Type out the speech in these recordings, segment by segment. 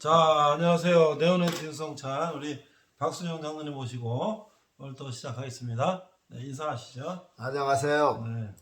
자, 안녕하세요. 네오네트 윤성찬 우리 박순영 장로님 모시고 오늘 또 시작하겠습니다. 네, 인사하시죠. 안녕하세요. 네,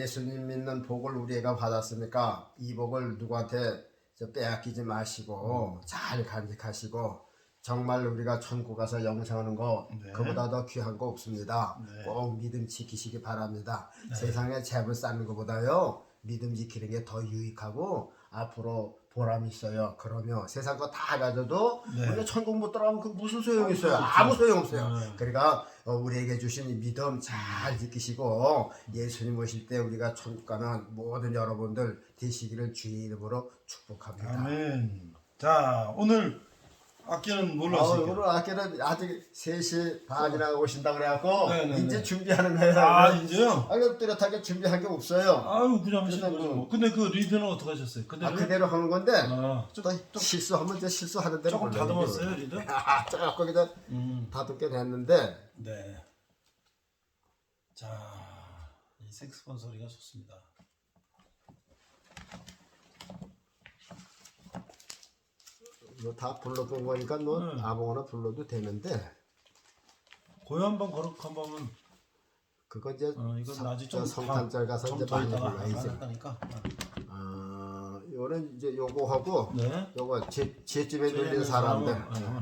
예수님 믿는 복을 우리가 받았으니까 이 복을 누구한테 빼앗기지 마시고 잘 간직하시고 정말 우리가 천국 가서 영생하는 거 네. 그보다 더 귀한 거 없습니다. 네. 꼭 믿음 지키시기 바랍니다. 네. 세상에 재물 쌓는 것보다요 믿음 지키는 게 더 유익하고 앞으로 보람이 있어요. 그러면 세상 거 다 가져도 네. 우리가 천국 못 들어가면 그 무슨 소용이 있어요? 그렇죠. 아무 소용 없어요. 네. 그러니까 우리에게 주신 이 믿음 잘 지키시고 예수님 오실 때 우리가 천국 가는 모든 여러분들 되시기를 주의 이름으로 축복합니다. 아멘. 자, 오늘 악기는 뭘로 하실게요? 오늘 아까는 아직 3시 반이나 오신다 그래갖고 네네네. 이제 준비하는 거예요. 아, 이제요? 아니 뚜렷하게 준비한 게 없어요. 아유, 그냥 하시는 그래서 거죠. 뭐. 근데 그 리드는 어떻게 하셨어요? 그대로? 그대로 하는 건데 좀 또 실수하면 이제 실수하는 대로 조금 골라내는 다듬었어요, 거예요. 리드? 조금 이제 다듬게 됐는데 네. 자, 이 색스폰 소리가 좋습니다. 뭐 다 불러본 거니까 뭐 아무거나 불러도 되는데 고요 한번 거룩 한 번은 그거 이제 이건 나중에 좀 성탄절 가서 이제 더 많이 있다가 불러야지. 하니까. 요는 이제 요거 하고 네. 요거 제집에 눌린 사람들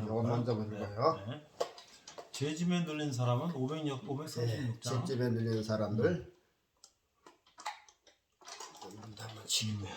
요거 먼저 부는 거예요. 네. 제짐에 눌린 사람은 536장. 제집에 눌린 사람들 한번 치면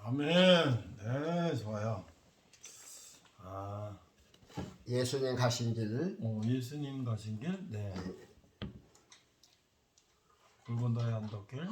아멘. 네, 좋아요. 예수님 가신 길 예수님 가신 길. 네. 굵은 다의 언덕길.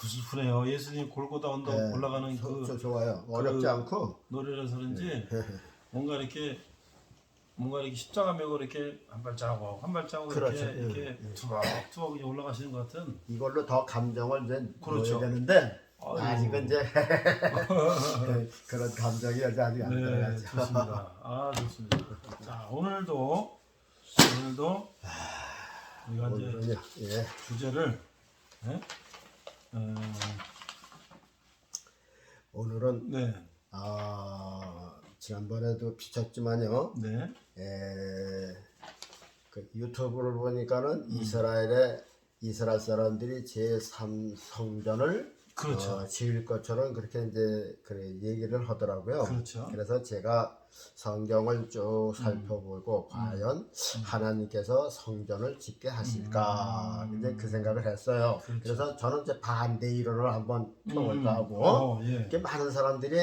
슬프네요. 예수님 골고다 언덕 네. 올라가는 좋아요. 어렵지 않고. 노래라서 그런지 뭔가 이렇게 십자가 메고 이렇게 한 발자국 한 발자국 그렇죠. 이렇게 투박투박 그냥 올라가시는 것 같은. 이걸로 더 감정을 이제 그렇죠. 넣어야 되는데 아이고. 아직은 이제 그런 감정이 아직 안 네, 들어가죠. 좋습니다. 아, 좋습니다. 자, 오늘도 우리가 이제 오늘은 예. 주제를 네? 오늘은 네, 지난번에도 비쳤지만요. 네, 그 유튜브를 보니까는 이스라엘 사람들이 제3성전을 그렇죠. 지을 것처럼 그렇게 이제 그래 얘기를 하더라고요. 그렇죠. 그래서 제가 성경을 쭉 살펴보고 과연 하나님께서 성전을 짓게 하실까 이제 그 생각을 했어요. 그렇죠. 그래서 저는 이제 반대 이론을 한번 펴볼까 하고 예. 이렇게 많은 사람들이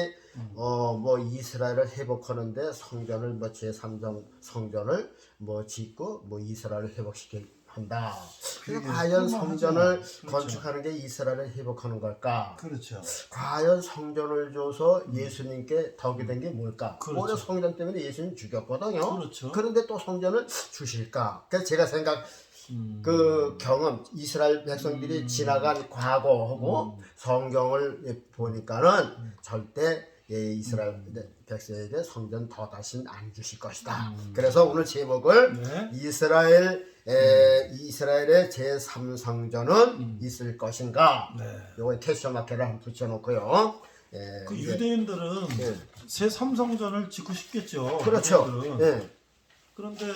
뭐 이스라엘을 회복하는데 성전을 뭐 제3성전을 뭐 짓고 뭐 이스라엘을 회복시킬 한다. 그래서 과연 성전을 그렇죠. 건축하는 게 이스라엘을 회복하는 걸까? 그렇죠. 과연 성전을 줘서 예수님께 덕이 된 게 뭘까? 그렇죠. 오늘 성전 때문에 예수님 죽였거든요. 그렇죠. 그런데 또 성전을 주실까? 그래서 제가 그 경험, 이스라엘 백성들이 지나간 과거하고 성경을 보니까는 절대 이스라엘 백성에게 성전 더 다시는 안 주실 것이다. 그래서 오늘 제목을 네. 이스라엘의 제3성전은 있을 것인가? 네. 요거 퀘스천 마크를 한번 붙여놓고요. 그 유대인들은 예. 새 삼성전을 짓고 싶겠죠. 그렇죠. 유대인들은. 예. 그런데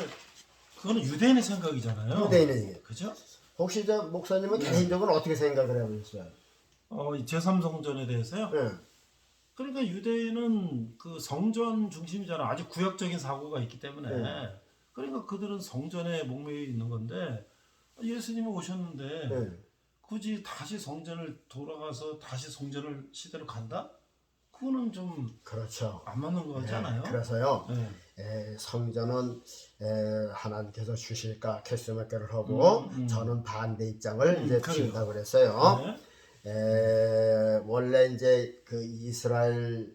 그거는 유대인의 생각이잖아요. 유대인에게. 그죠? 혹시 저 목사님은 개인적으로 어떻게 생각을 하고 있어요? 이 제3성전에 대해서요. 예. 그러니까 유대인은 그 성전 중심이잖아. 아주 구약적인 사고가 있기 때문에. 그러니까 그들은 성전에 목매여 있는 건데 예수님이 오셨는데 예. 굳이 다시 성전을 돌아가서 다시 성전을 시대로 간다? 그거는 좀 안 그렇죠. 맞는 거 같지 않아요? 그래서요. 네. 성전은 하나님께서 주실까 캐스마케를 하고 저는 반대 입장을 이제 그래요. 피운다고 그랬어요. 네. 원래 이제 그 이스라엘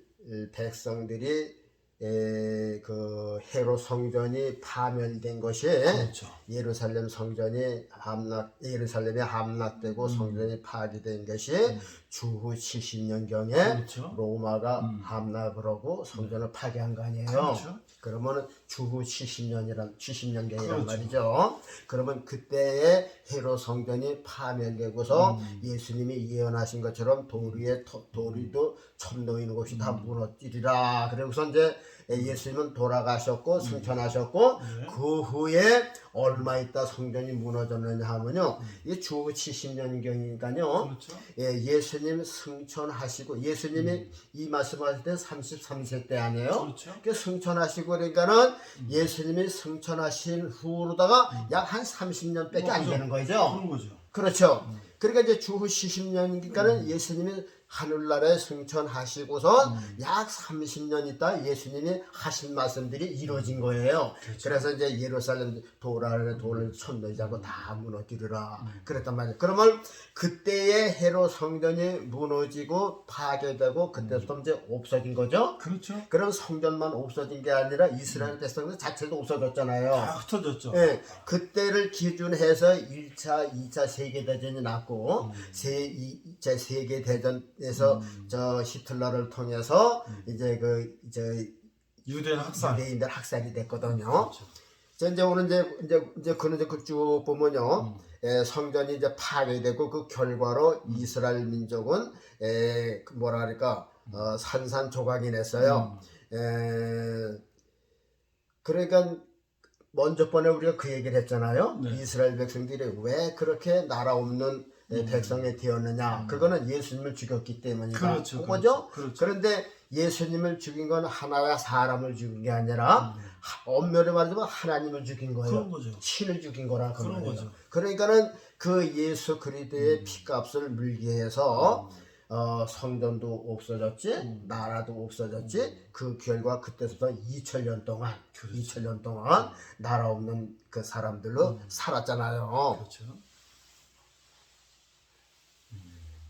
백성들이 그 헤롯 성전이 파멸된 것이 그렇죠. 예루살렘 성전이 예루살렘이 함락되고 성전이 파괴된 것이 주후 70년 경에 그렇죠. 로마가 함락을 하고 성전을 파괴한 거 아니에요. 그렇죠. 그러면 주후 70년 경이란 그렇죠. 말이죠. 그러면 그때의 헤롯 성전이 파멸되고서 예수님이 예언하신 것처럼 도리도 천 놓이는 곳이 다 무너지리라. 그래서 이제 예수님은 돌아가셨고 승천하셨고 그 후에 얼마 있다 성전이 무너졌느냐 하면요. 이게 주후 70년경이니까요. 그렇죠. 예수님 승천하시고 예수님이 이 말씀하실 때 33세 때 아니에요. 그렇죠. 승천하시고 그러니까는 예수님이 승천하신 후로다가 약 한 30년밖에 안 되는 거죠. 그런 거죠. 그렇죠. 그러니까 이제 주후 70년이니까는 예수님이 하늘나라에 승천하시고서 약 30년 있다 예수님이 하신 말씀들이 이루어진 거예요. 그렇죠. 그래서 이제 예루살렘 돌을 천너이자고 다 무너지리라 그랬단 말이에요. 그러면 그때의 헤롯 성전이 무너지고 파괴되고 그때부터 이제 없어진 거죠. 그렇죠. 그럼 성전만 없어진 게 아니라 이스라엘 백성들 자체도 없어졌잖아요. 다 흩어졌죠. 예, 그때를 기준해서 1차, 2차 세계대전이 났고 제 세계대전에서 저 히틀러를 통해서 이제 유대인 학살. 유대인들 학살이 됐거든요. 그렇죠. 이제 오늘 이제 쭉 보면요. 성전이 이제 파괴되고 그 결과로 이스라엘 민족은 뭐라 그럴까 산산조각이 냈어요. 그러니까 먼저 번에 우리가 그 얘기를 했잖아요. 네. 이스라엘 백성들이 왜 그렇게 나라 없는 백성이 되었느냐. 그거는 예수님을 죽였기 때문이다. 그렇죠. 그거죠? 그렇죠. 그런데 예수님을 죽인 건 하나야 사람을 죽인 게 아니라 엄밀히 말하자면 하나님을 죽인 거예요. 그런 거죠. 신을 죽인 거라 그런 거예요. 거죠. 그러니까는 그 예수 그리스도의 피값을 물게 해서 성전도 없어졌지, 나라도 없어졌지. 그 결과 그때부터 2000년 동안, 그렇죠. 2000년 동안 나라 없는 그 사람들로 살았잖아요. 그렇죠.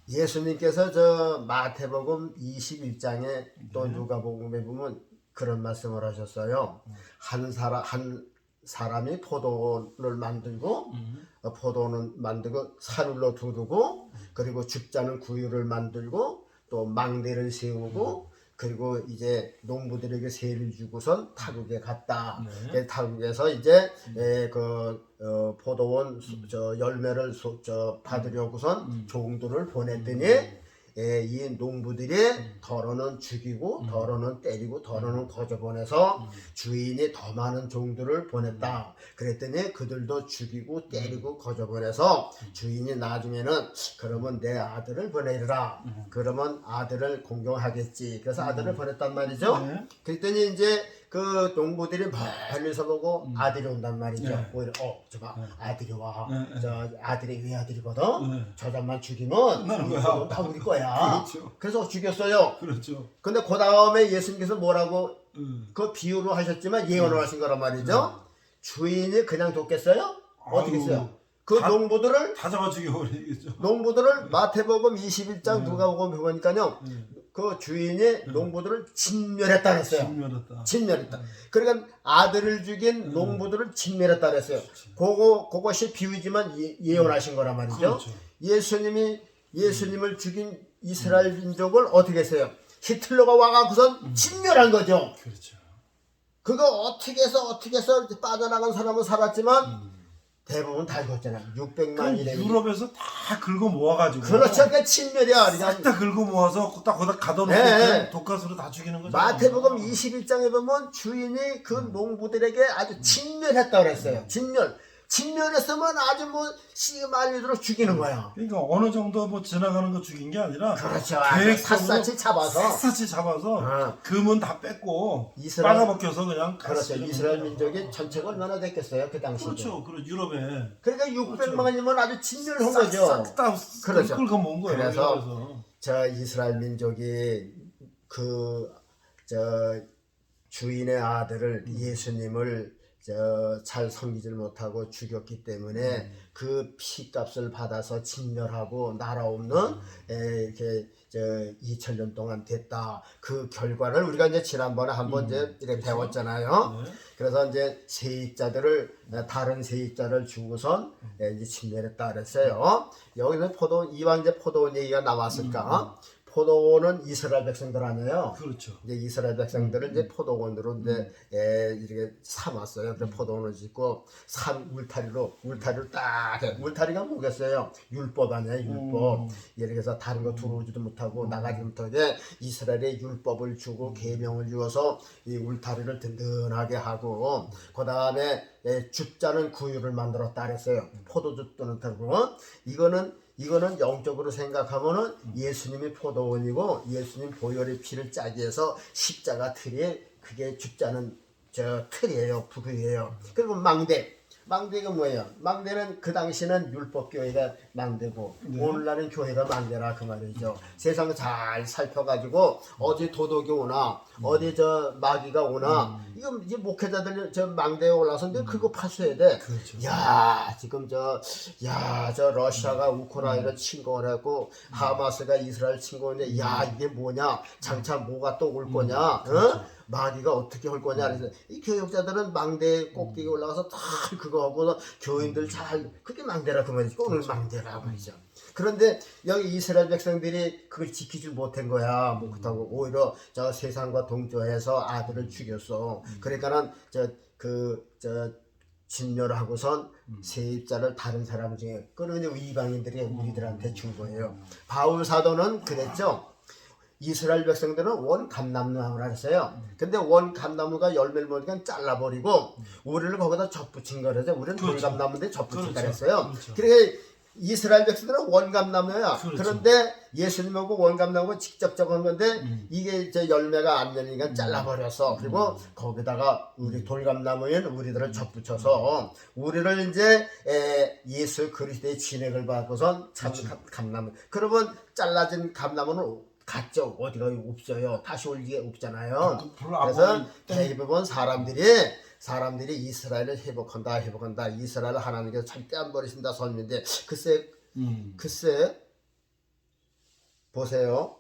예수님께서 저 마태복음 21장에 또 누가복음에 보면 그런 말씀을 하셨어요. 한 사람이 포도원을 만들고 포도원을 만들고 산울로 두르고 그리고 죽자는 구유를 만들고 또 망대를 세우고 그리고 이제 농부들에게 세를 주고선 타국에 갔다. 네. 타국에서 이제 포도원 저 열매를 받으려고선 종들을 보냈더니 이 농부들이 더러는 죽이고 더러는 때리고 더러는 거저 보내서 주인이 더 많은 종들을 보냈다. 그랬더니 그들도 죽이고 때리고 거저 보내서 주인이 나중에는 그러면 내 아들을 보내리라. 그러면 아들을 공경하겠지. 그래서 아들을 보냈단 말이죠. 네. 그랬더니 이제 그 농부들이 멀리서 보고 아들이 온단 말이죠. 네. 오히려 저봐 아들이 와. 네. 저 아들이 외아들이거든. 네. 저 잠만 죽이면 나는 거야. 다 우리 거야. 그렇죠. 그래서 죽였어요. 그렇죠. 근데 그 다음에 예수님께서 뭐라고 음. 그 비유로 하셨지만 예언을 하신 거란 말이죠. 주인이 그냥 뒀겠어요? 어떻게 했어요? 그 농부들을 다 잡아 죽여버리겠죠. 마태복음 21장 누가복음 보니까요. 그 주인이 농부들을 진멸했다 그랬어요. 진멸했다. 그러니까 아들을 죽인 농부들을 진멸했다 그랬어요. 그것이 비유지만 예언하신 거란 말이죠. 그렇죠. 예수님을 죽인 이스라엘 민족을 어떻게 했어요? 히틀러가 와가고선 진멸한 거죠. 그렇죠. 그거 어떻게 해서 빠져나간 사람은 살았지만 대부분 다 죽었잖아요. 600만이 유럽에서 다 긁어 모아가지고. 그렇죠. 그 친멸이야. 싹 다 긁어 모아서 딱 거기다 가둬놓고 네. 독가스로 다 죽이는 거죠. 마태복음 21장에 보면 주인이 그 농부들에게 아주 진멸했다 그랬어요. 진멸했으면 아주 뭐 씨 말리도록 죽이는 거야. 그러니까 어느 정도 뭐 지나가는 거 죽인 게 아니라 그렇죠. 계획적으로 샅샅이 잡아서 금은 다 뺐고 이스라엘- 빨아먹혀서 그냥 그렇죠. 이스라엘 민족이 전체가 얼마나 됐겠어요 그 당시에. 그렇죠. 유럽에 그러니까 600만이면 아주 진멸한 거죠. 싹다 그렇죠. 긁어 모은 거예요. 그래서 저 이스라엘 민족이 주인의 아들을 예수님을 잘 섬기질 못하고 죽였기 때문에 그 피값을 받아서 진멸하고 나라 없는 이렇게 2000년 동안 됐다. 그 결과를 우리가 이제 지난번에 한번 이제 이렇게 배웠잖아요. 네. 그래서 이제 다른 세입자를 주고선 이제 진멸했다 그랬어요. 여기서 이왕 이제 포도원 얘기가 나왔을까? 포도원은 이스라엘 백성들 아니에요. 그렇죠. 이제 이스라엘 백성들을 이제 포도원으로 이제 이렇게 삼았어요. 그래서 포도원을 짓고 산 울타리를 딱 울타리가 뭐겠어요? 율법 아니에요, 율법. 예를 들어서 다른 거 들어오지도 못하고 나가지 못하게 이스라엘의 율법을 주고 계명을 주어서 이 울타리를 든든하게 하고 그 다음에 줍자는 구유를 만들었다 그랬어요. 포도주 뜨는 타고 이거는 영적으로 생각하면은 예수님이 포도원이고 예수님 보혈의 피를 짜기 위해서 십자가 틀이 그게 줍자는 틀이에요. 부부예요. 그리고 망대가 뭐예요? 망대는 그 당시는 율법교회가 망대고 오늘날은 교회가 망대라 그 말이죠. 세상 잘 살펴가지고 어디 도둑이 오나 어디 마귀가 오나 이제 목회자들 망대에 올라서 그거 파수해야 돼. 그렇죠. 야 지금 저 러시아가 우크라이나 침공을 하고 하마스가 이스라엘 침공했는데 야 이게 뭐냐 장차 뭐가 또 올 거냐 마귀가 어떻게 할 거냐 그래서 이 교역자들은 망대 꼭대기에 올라가서 다 그거 하고 교인들 잘 그게 망대라 그 말이죠. 오늘 망대라 말이죠. 그런데 여기 이스라엘 백성들이 그걸 지키지 못한 거야. 못하고 오히려 저 세상과 동조해서 아들을 죽였어. 그러니까는 진멸하고선 세입자를 다른 사람 중에 그러면 이방인들이 우리들한테 준 거예요. 바울 사도는 그랬죠. 이스라엘 백성들은 원 감나무라 했어요. 근데 원 감나무가 열매를 먹으니까 잘라버리고 우리를 거기다 접붙인 거라서 우리는 돌감나무인데 접붙인다 했어요. 그러니까 이스라엘 백성들은 원감나무야. 그런데 예수님하고 원감나무가 직접 적은 건데 이게 열매가 안 되니까 잘라버렸어. 그리고 거기다가 우리 돌감나무인 우리들을 접붙여서 우리를 이제 예수 그리스도의 진액을 받고선 참 감나무. 그러면 잘라진 감나무는 갔죠. 어디가 없어요. 다시 올 리가 없잖아요. 그래서 대부분 사람들이 이스라엘을 회복한다. 이스라엘을 하나님께서 절대 안 버리신다 선민데 글쎄 보세요.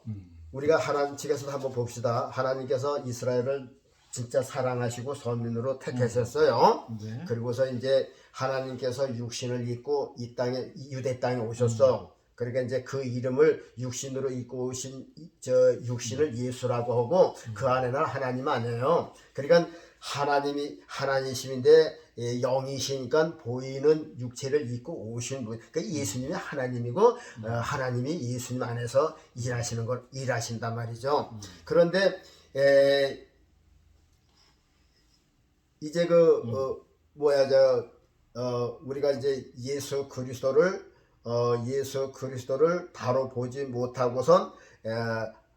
우리가 하나님 측에서 한번 봅시다. 하나님께서 이스라엘을 진짜 사랑하시고 선민으로 택하셨어요. 네. 그리고서 이제 하나님께서 육신을 입고 이 땅에 유대 땅에 오셨어. 그러니까 이제 그 이름을 육신으로 입고 오신 저 육신을 예수라고 하고 그 안에는 하나님 아니에요. 그러니까 하나님이 하나님이신데 영이시니까 보이는 육체를 입고 오신 분. 그러니까 예수님이 하나님이고 하나님이 예수님 안에서 일하신단 말이죠. 그런데 이제 우리가 이제 예수 그리스도를 바로 보지 못하고선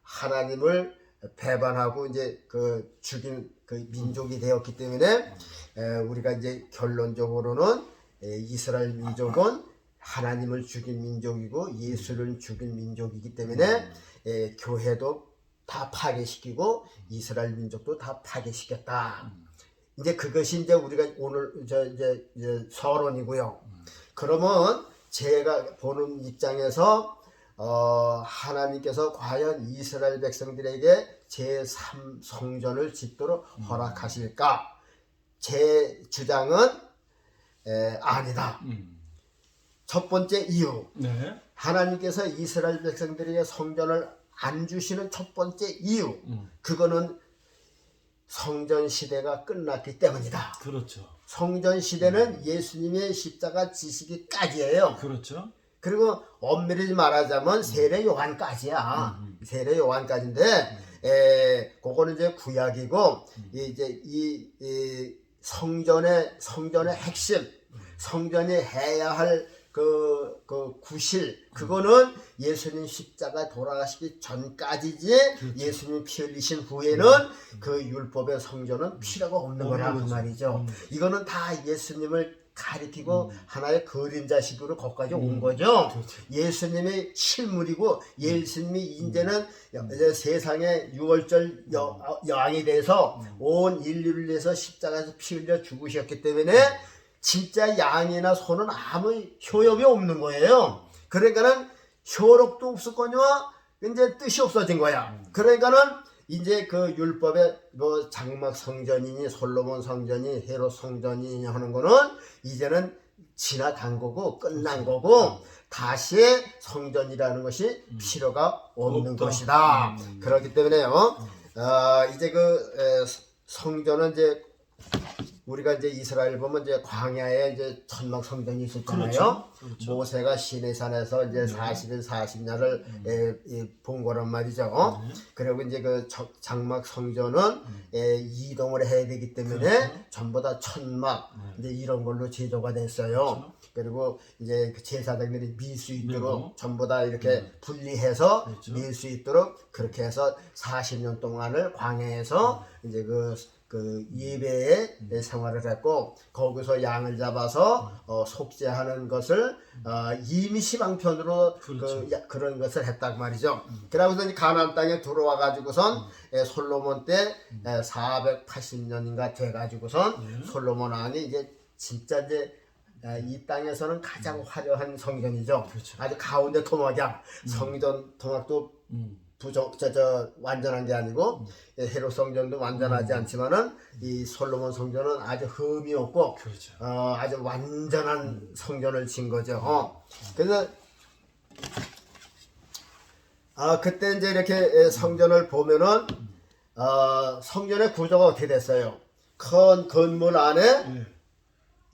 하나님을 배반하고 이제 죽인 민족이 되었기 때문에 우리가 이제 결론적으로는 이스라엘 민족은 하나님을 죽인 민족이고 예수를 죽인 민족이기 때문에 교회도 다 파괴시키고 이스라엘 민족도 다 파괴시켰다. 이제 그것이 이제 우리가 오늘 이제 서론이고요. 그러면 제가 보는 입장에서 하나님께서 과연 이스라엘 백성들에게 제3성전을 짓도록 허락하실까? 제 주장은 아니다. 첫 번째 이유. 네. 하나님께서 이스라엘 백성들에게 성전을 안 주시는 첫 번째 이유. 그거는 성전 시대가 끝났기 때문이다. 그렇죠. 성전 시대는 예수님의 십자가 지시기까지예요. 그렇죠. 그리고 엄밀히 말하자면 세례 요한까지야. 세례 요한까지인데 그거는 이제 구약이고 이제 이 성전의 핵심, 성전이 해야 할 그 구실, 그거는 예수님 십자가 돌아가시기 전까지지. 그렇죠. 예수님 피 흘리신 후에는 그 율법의 성전은 필요가 없는 거라 그 말이죠. 이거는 다 예수님을 가리키고 하나의 그림자식으로 거기까지 온 거죠. 그렇죠. 예수님의 실물이고 예수님이 이제는 세상의 유월절 여왕이 돼서 온 인류를 위해서 십자가에서 피 흘려 죽으셨기 때문에 진짜 양이나 소는 아무 효력이 없는 거예요. 그러니까는 효력도 없었거니와 이제 뜻이 없어진 거야. 그러니까는 이제 그 율법의 뭐 장막 성전이니 솔로몬 성전이 헤롯 성전이 하는 거는 이제는 지나간 거고 끝난 거고 다시 성전이라는 것이 필요가 없는 것이다. 그렇기 때문에요. 이제 성전은 이제 우리가 이제 이스라엘 보면 이제 광야에 이제 천막 성전이 있었잖아요. 그렇죠. 그렇죠. 모세가 시내산에서 이제 40일 40야를 본 거란 말이죠. 그리고 이제 그 장막 성전은 이동을 해야 되기 때문에 그렇죠. 전부 다 천막 이제 이런 걸로 제조가 됐어요. 그렇죠. 그리고 이제 그 제사장들이 밀 수 있도록 밀고. 전부 다 이렇게 분리해서 그렇죠. 밀 수 있도록 그렇게 해서 40년 동안을 광야에서 이제 그 예배의 생활을 했고 거기서 양을 잡아서 속죄하는 것을 이미 시방편으로 그렇죠. 그런 것을 했단 말이죠. 그러고서 이제 가나안 땅에 들어와 가지고선 솔로몬 때 480년인가 돼 가지고선 솔로몬 왕이 이제 진짜 이제 이 땅에서는 가장 화려한 성전이죠. 그렇죠. 아주 가운데 토막이야. 성전 토막도 완전한 게 아니고 헤롯 성전도 완전하지 않지만은 이 솔로몬 성전은 아주 흠이 없고 그렇죠. 아주 완전한 성전을 진 거죠. 그래서 그때 이제 이렇게 성전을 보면은 성전의 구조가 어떻게 됐어요? 큰 건물 안에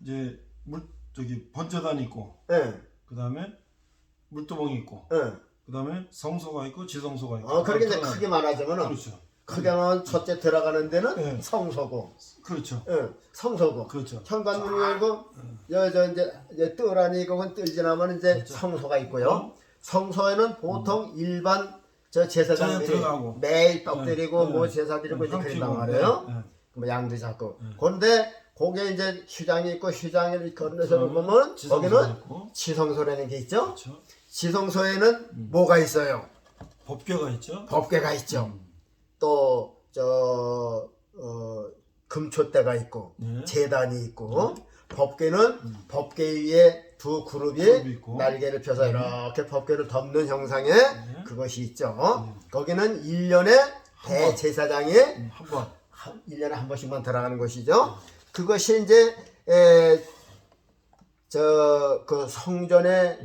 이제 번제단 있고, 그 다음에 물두멍이 있고, 그 다음에 성소가 있고 지성소가 있고. 그렇게 이제 크게 말하자면은 그렇죠. 크게는 첫째 들어가는 데는 성소고, 그렇죠. 성소고, 그렇죠. 현관문이 있고, 이제 뜰 안에 있고, 뜰 지나면 이제 그렇죠. 성소가 있고요. 성소에는 보통 일반 제사장들이 들어가고. 매일 떡 드리고 뭐 네. 제사 드리고 이제 향 그런단 피우고. 말이에요. 네. 뭐 양도 잡고. 그런데 거기에 이제 휴장이 있고 휴장을 건너서 보면 거기는 있고. 지성소라는 게 있죠. 그렇죠. 지성소에는 뭐가 있어요? 법궤가 있죠. 법궤가 있죠. 또 금초대가 있고 네. 제단이 있고 법궤는 법궤 위에 두 그룹이 그룹이 있고. 날개를 펴서 이렇게 법궤를 덮는 형상의 네. 그것이 있죠. 거기는 1년에 대제사장이 한 번. 1년에 한 번씩만 들어가는 것이죠. 그것이 이제 그 성전의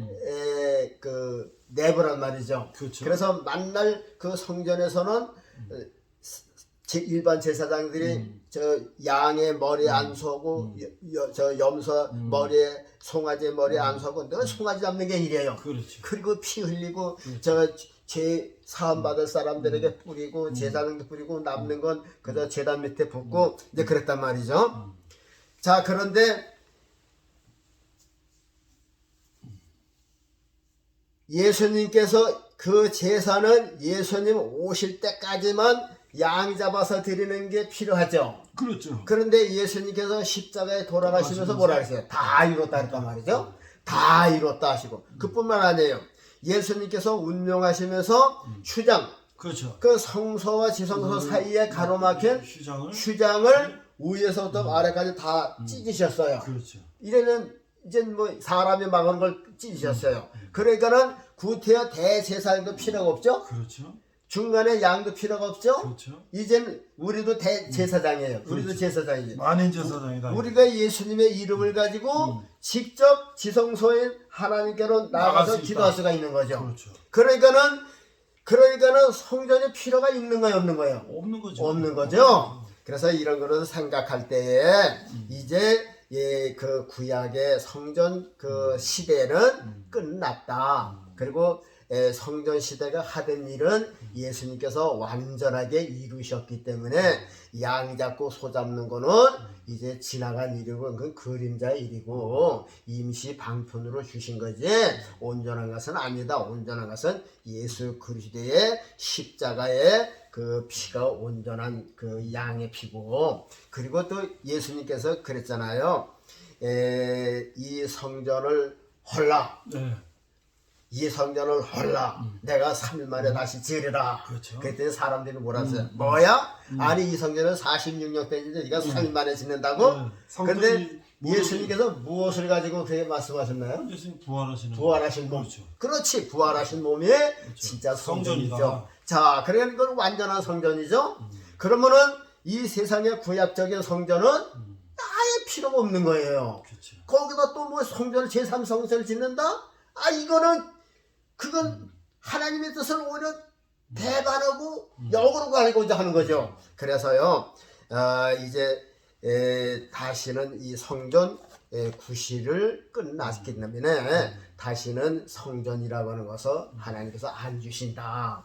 그 내부란 말이죠. 그렇죠. 그래서 만날 그 성전에서는 일반 제사장들이 저 양의 머리에 안 서고 저 염소 머리에 송아지 머리에 안 서고 늘 송아지 잡는 게 일이에요. 그렇지. 그리고 피 흘리고 저 제 사함 받을 사람들에게 뿌리고 제사장들 뿌리고 남는 건 그저 제단 밑에 붓고 이제 그랬단 말이죠. 자, 그런데 예수님께서 그 제사는 예수님 오실 때까지만 양 잡아서 드리는 게 필요하죠. 그렇죠. 그런데 예수님께서 십자가에 돌아가시면서 뭐라 했어요? 다 이뤘다 했단 말이죠. 다 이뤘다 하시고 그뿐만 아니에요. 예수님께서 운명하시면서 휴장, 그렇죠. 그 성소와 지성소 사이에 가로막힌 휴장을 휴장을 위에서부터 아래까지 다 찢으셨어요. 그렇죠. 이제는 뭐 사람이 막은 걸 찢으셨어요. 그러니까는 구태여 대제사장도 필요가 없죠. 그렇죠. 중간에 양도 필요가 없죠. 그렇죠. 이젠 우리도 대제사장이에요. 우리도 그렇죠. 제사장이죠. 만인 제사장이다. 우리가 예수님의 이름을 가지고 직접 지성소인 하나님께로 나갈 나가서 수 기도할 있다. 수가 있는 거죠. 그렇죠. 그러니까는 성전에 필요가 있는 거예요, 없는 거예요? 없는 거죠. 없는 거죠. 그래서 이런 거를 생각할 때에 이제 그 구약의 성전 그 시대는 끝났다. 그리고 성전 시대가 하던 일은 예수님께서 완전하게 이루셨기 때문에 양 잡고 소 잡는 거는 이제 지나간 일이고 그건 그림자의 일이고 임시 방편으로 주신 거지 온전한 것은 아니다. 온전한 것은 예수 그리스도의 십자가의 그 피가 온전한 그 양의 피고 그리고 또 예수님께서 그랬잖아요. 이 성전을 헐라. 네. 이 성전을 헐라. 내가 3일 만에 다시 지으리라. 그렇죠. 그랬더니 사람들이 뭐라 했어요? 뭐야? 아니 이 성전은 46년 때인데 네가 3일 만에 짓는다고? 네. 그런데 예수님께서 무엇을 가지고 그렇게 말씀하셨나요? 예수님 부활하시는 부활하신 몸. 그렇죠. 그렇지. 부활하신 몸이 진짜 성전이죠. 성전이다. 자, 그러니까 이건 완전한 성전이죠. 그러면은 이 세상의 구약적인 성전은 아예 필요가 없는 거예요. 그렇죠. 거기다 또 뭐 성전을 제3성전을 짓는다? 아 이거는 그건 하나님의 뜻을 오히려 배반하고 역으로 가고자 하는 거죠. 그래서요 이제 다시는 이 성전 구실을 끝났기 때문에 다시는 성전이라고 하는 것을 하나님께서 안 주신다.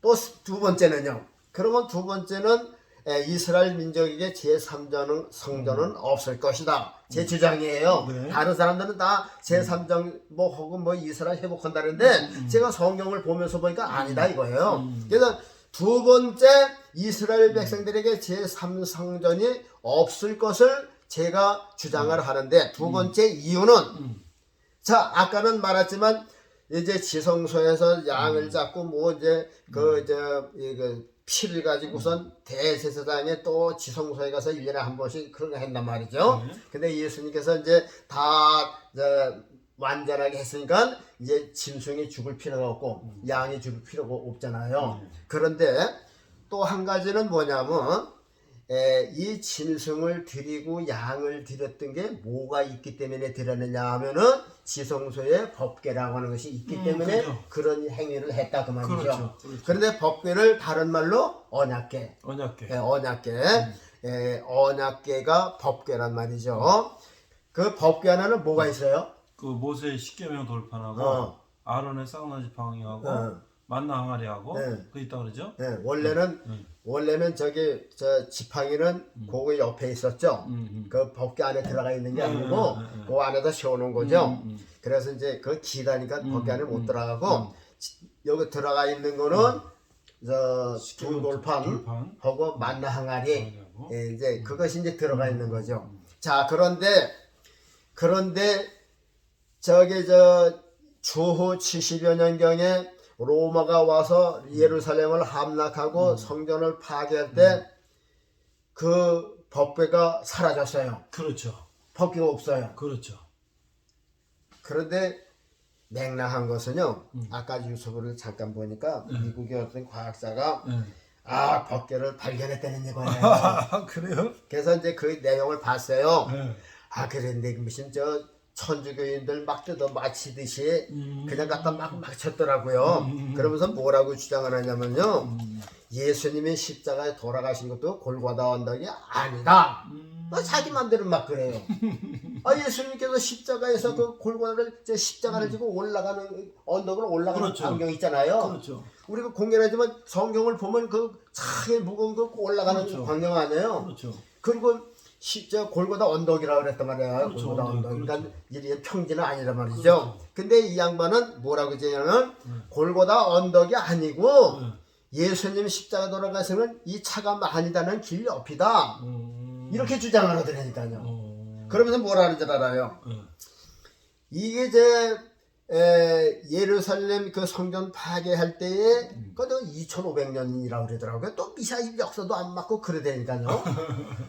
또 두 번째는요. 그러면 두 번째는 이스라엘 민족에게 제3전 성전은 없을 것이다. 제 주장이에요. 네. 다른 사람들은 다 제3전 뭐 혹은 뭐 이스라엘 회복한다는데 제가 성경을 보면서 보니까 아니다 이거예요. 그래서 두 번째 이스라엘 백성들에게 제3성전이 없을 것을 제가 주장을 하는데 두 번째 이유는 자 아까는 말했지만 이제 지성소에서 양을 잡고 뭐 이제 그 피를 가지고선 대제사장에 또 지성소에 가서 1년에 한 번씩 그런 거 한단 말이죠. 근데 예수님께서 이제 다 완전하게 했으니까 이제 짐승이 죽을 필요가 없고 양이 죽을 필요가 없잖아요. 그런데 또 한 가지는 뭐냐면 이 짐승을 드리고 양을 드렸던 게 뭐가 있기 때문에 드렸느냐 하면은 지성소에 법궤라고 하는 것이 있기 때문에 그렇죠. 그런 행위를 했다 그 말이죠. 그렇죠. 그런데 법궤를 다른 말로 언약궤. 언약궤. 언약궤가 법궤란 말이죠. 그 법궤 하나는 뭐가 있어요? 그 모세의 십계명 돌판하고 아론의 쌍나지 방위하고 만나 항아리하고 그 있다 그러죠? 원래는 저 지팡이는 그거 옆에 있었죠. 그 법궤 안에 들어가 있는 게 아니고 그 안에다 세워놓은 거죠. 그래서 이제 그 기다니까 법궤 안에 못 들어가고 여기 들어가 있는 거는 저 돌판 하고 만나 항아리 이제 그것이 이제 들어가 있는 거죠. 자 그런데 저기 주후 70여 년경에 로마가 와서 예루살렘을 함락하고 성전을 파괴할 때 그 법궤가 사라졌어요. 그렇죠. 법궤가 없어요. 그렇죠. 그런데 냉랭한 것은요. 아까 유튜브를 잠깐 보니까 미국의 어떤 과학자가 법궤를 발견했다는 얘기예요. 아, 그래요? 그래서 이제 그 내용을 봤어요. 네. 그런데 무슨 저 천주교인들 막 뜯어 마치듯이 그냥 갖다 막 쳤더라고요. 그러면서 뭐라고 주장을 하냐면요. 예수님이 십자가에 돌아가신 것도 골고다 언덕이 아니다. 자기 맘대로 막 그래요. 예수님께서 십자가에서 그 골고다를 십자가를 지고 올라가는 언덕으로 올라가는 그렇죠. 광경 있잖아요. 그렇죠. 우리가 공연하지만 성경을 보면 그 차게 무거운 거 올라가는 그렇죠. 광경 아니에요. 그렇죠. 그리고 골고다 언덕이라고 그랬단 말이에요. 그렇죠, 골고다 언덕. 언덕. 그러니까 이게 평지는 아니란 말이죠. 그렇죠. 근데 이 양반은 뭐라고 하냐면 골고다 언덕이 아니고 예수님 십자가 돌아가시면 이 차가 많이 다는 길 옆이다. 이렇게 주장을 하더라니까요. 그러면서 뭐라 하는 줄 알아요? 이게 이제 예루살렘 그 성전 파괴할 때에 그것도 2500년이라고 그러더라고요. 또 미사일 역사도 안 맞고 그러다니까요.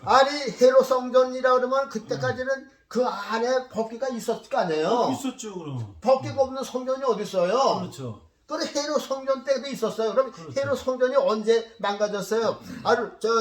아니 헤롯 성전이라 그러면 그때까지는 그 안에 법궤가 있었을 거 아니에요. 있었죠, 그럼. 법궤가 없는 성전이 어디 있어요? 그렇죠. 그래 헤롯 성전 때도 있었어요. 그럼 그렇죠. 헤롯 성전이 언제 망가졌어요?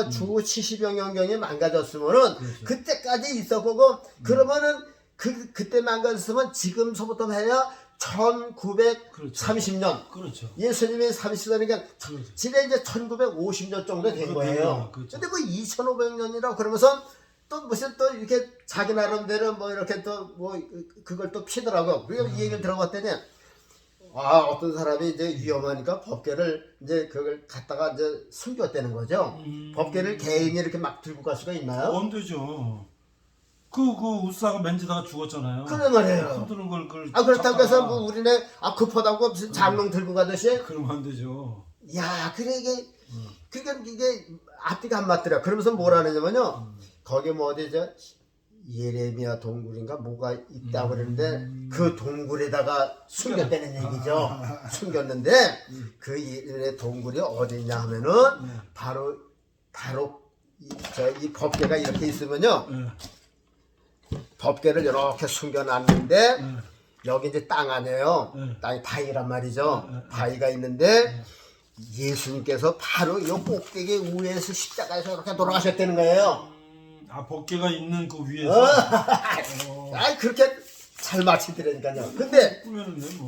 주 70여 년경에 망가졌으면은 그렇죠. 그때까지 있었고 그러면은 그때 망가졌으면 지금서부터 해야 1930년. 그렇죠. 예수님이 30년이니까 그렇죠. 지금 이제 1950년 정도 된 거예요. 그렇죠. 근데 뭐 2500년이라고 그러면서 또 무슨 또 이렇게 자기 나름대로 뭐 이렇게 또 뭐 그걸 또 피더라고요. 그래서 이 얘기를 들어봤더니 어떤 사람이 이제 위험하니까 법궤를 이제 그걸 갖다가 이제 숨겼다는 거죠. 법궤를 개인이 이렇게 막 들고 갈 수가 있나요? 안 되죠. 그 우사가 맨지다가 죽었잖아요. 그래 말이에요. 흔드는 걸 그걸. 그렇다고 해서 잡다가. 뭐 우리네 급하다고 무슨 장롱 들고 가듯이 그러면 안 되죠. 그래 이게 앞뒤가 안 맞더라. 그러면서 뭐라 하느냐면요. 거기 뭐 어디죠? 예레미야 동굴인가 뭐가 있다고 그러는데 그 동굴에다가 숨겼다는 얘기죠. 숨겼는데 그 예레미야 동굴이 어디냐 하면은 바로 이 법궤가 이렇게 있으면요. 법궤를 이렇게 숨겨놨는데 여기 이제 땅 안에요. 땅이 바위란 말이죠. 바위가 있는데 예수님께서 바로 요 꼭대기 위에서 십자가에서 이렇게 돌아가셨다는 거예요. 법궤가 있는 그 위에서. 그렇게 잘 맞히더라니까요. 근데 꾸며놓네 뭐.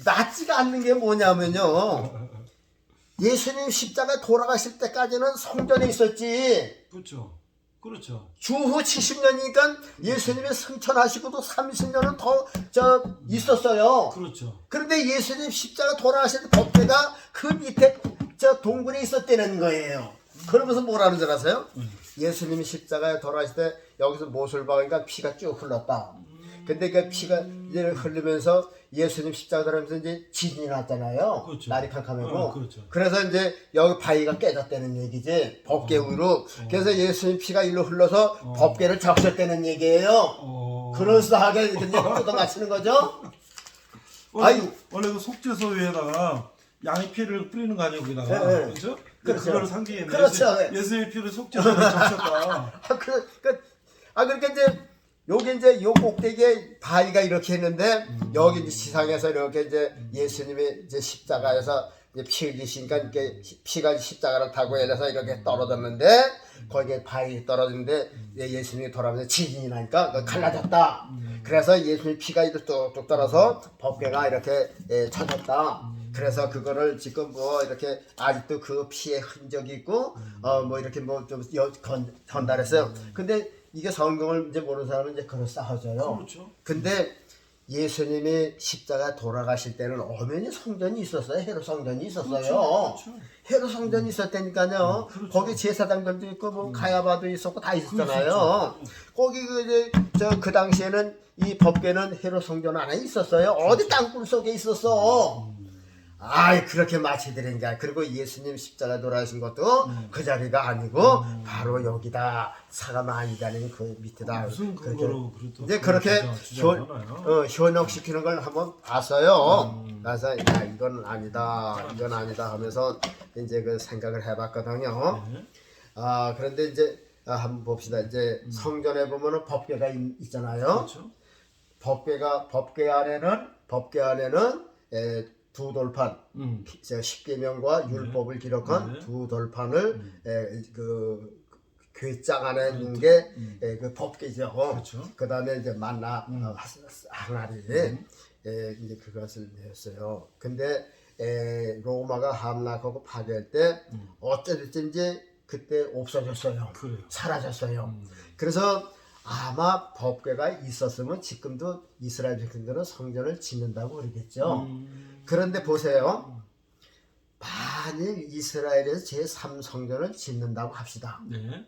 맞지가 않는 게 뭐냐면요. 예수님 십자가 돌아가실 때까지는 성전에 있었지. 그렇죠. 그렇죠. 주후 70년이니까 예수님이 승천하시고도 30년은 더 있었어요. 그렇죠. 그런데 예수님 십자가 돌아가실 때 법궤가 그 밑에 동굴에 있었다는 거예요. 그러면서 뭐라는 줄 아세요? 예수님이 십자가에 돌아가실 때 여기서 못을 박으니까 피가 쭉 흘렀다. 근데 그 피가 이제 흐르면서 예수님 십자가 돌아가면서 이제 지진이 났잖아요. 그렇죠. 날이 캄캄하고. 그렇죠. 그래서 이제 여기 바위가 깨졌다는 얘기지. 법궤 위로. 그래서 예수님 피가 일로 흘러서 법궤를 적셨다는 얘기예요. 그럴싸하게 이렇게 뜯어 맞히는 거죠. 원래 그 속죄소 위에다가 양의 피를 뿌리는 거 아니에요, 거기다가. 네. 그렇죠? 그렇죠. 그거를 상기했네. 그렇죠. 예수의 피를 속죄소에 적셨다. 그러니까 이제 여기 이제 요 꼭대기에 바위가 이렇게 했는데 여기 이제 지상에서 이렇게 이제 예수님이 이제 십자가에서 이제 피 흘리시니까 이렇게 피가 십자가를 타고 내려서 이렇게 떨어졌는데 거기에 바위 떨어졌는데 예수님이 돌아오면서 지진이 나니까 갈라졌다. 그래서 예수님 피가 이렇게 뚝뚝 떨어서 법궤가 이렇게 쳐졌다. 그래서 그거를 지금 뭐 이렇게 아직도 그 피의 흔적이 있고 뭐 이렇게 뭐 좀 전달했어요. 근데 이게 성경을 이제 모르는 사람은 이제 그럴싸하죠요. 그렇죠. 근데 예수님이 십자가 돌아가실 때는 엄연히 성전이 있었어요. 헤롯 성전이 있었어요. 그렇죠. 헤롯 성전이 있었다니까요. 그렇죠. 거기 제사장들도 있고 뭐 가야바도 있었고 다 있었잖아요. 그렇죠. 거기 그 당시에는 이 법궤는 헤롯 성전 안에 있었어요. 어디 땅굴 속에 있었어. 그렇게 마치드린가. 그리고 예수님 십자가 돌아가신 것도 그 자리가 아니고 바로 여기다. 사가 많이 다니는 그 밑에다. 무슨 근거로 이제 그렇게 현혹시키는 걸 한번 봤어요. 그래서 이건 아니다 하면서 이제 그 생각을 해봤거든요. 그런데 이제 한번 봅시다. 이제 성전에 보면은 법궤가 있잖아요. 그렇죠. 법궤 안에는 두 돌판, 십계명과 율법을 기록한 네. 두 돌판을 그 궤장 안에 있는 게 그 법궤죠. 그렇죠. 그 다음에 이제 만나 항아리 이제 그것을 냈어요. 근데 로마가 함락하고 파괴할 때 어쩌든지 그때 없어졌어요. 그래요. 사라졌어요. 그래서 아마 법궤가 있었으면 지금도 이스라엘 백성들은 성전을 짓는다고 그러겠죠. 그런데 보세요. 만일 이스라엘에서 제3성전을 짓는다고 합시다. 네.